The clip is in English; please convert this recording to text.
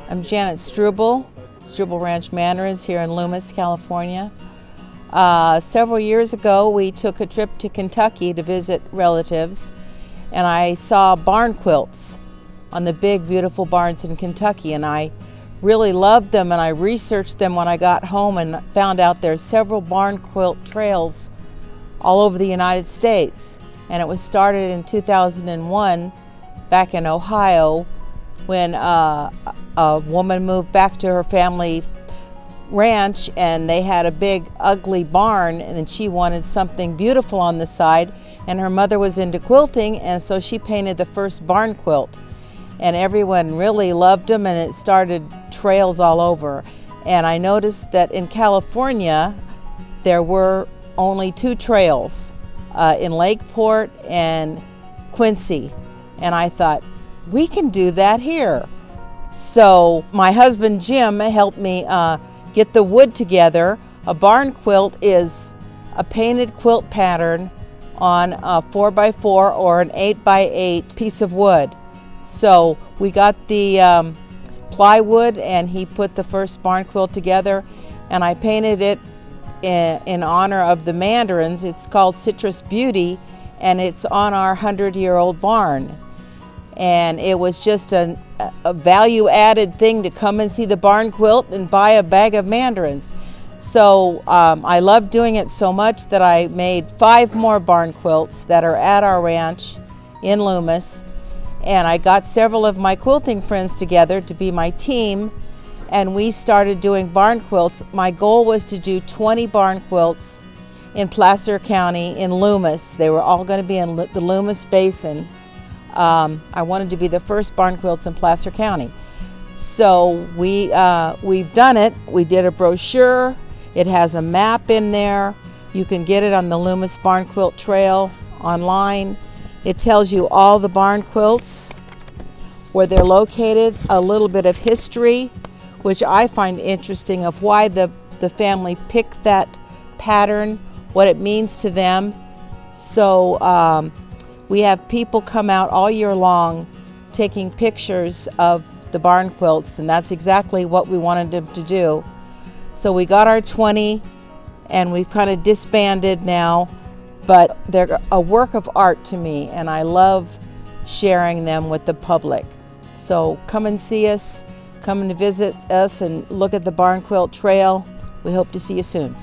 I'm Janet Struble Ranch Mandarins here in Loomis, California. Several years ago, we took a trip to Kentucky to visit relatives, and I saw barn quilts on the big, beautiful barns in Kentucky, and I really loved them, and I researched them when I got home and found out there's several barn quilt trails all over the United States. And it was started in 2001 back in Ohio when a woman moved back to her family ranch, and they had a big ugly barn, and then she wanted something beautiful on the side, and her mother was into quilting, and so she painted the first barn quilt, and everyone really loved them, and it started trails all over. And I noticed that in California there were only 2 trails in Lakeport and Quincy, and I thought, we can do that here. So my husband Jim helped me get the wood together. A barn quilt is a painted quilt pattern on a 4x4 or an 8x8 piece of wood. So we got the plywood, and he put the first barn quilt together, and I painted it in honor of the mandarins. It's called Citrus Beauty, and it's on our 100-year-old barn. And it was just a value-added thing to come and see the barn quilt and buy a bag of mandarins. So I love doing it so much that I made 5 more barn quilts that are at our ranch in Loomis. And I got several of my quilting friends together to be my team, and we started doing barn quilts. My goal was to do 20 barn quilts in Placer County in Loomis. They were all going to be in the Loomis Basin. I wanted to be the first barn quilts in Placer County. So we've done it. We did a brochure. It has a map in there. You can get it on the Loomis Barn Quilt Trail online. It tells you all the barn quilts, where they're located, a little bit of history, which I find interesting, of why the family picked that pattern, what it means to them. So we have people come out all year long taking pictures of the barn quilts, and that's exactly what we wanted them to do. So we got our 20, and we've kind of disbanded now, but they're a work of art to me, and I love sharing them with the public. So come and see us, come and visit us and look at the Barn Quilt Trail. We hope to see you soon.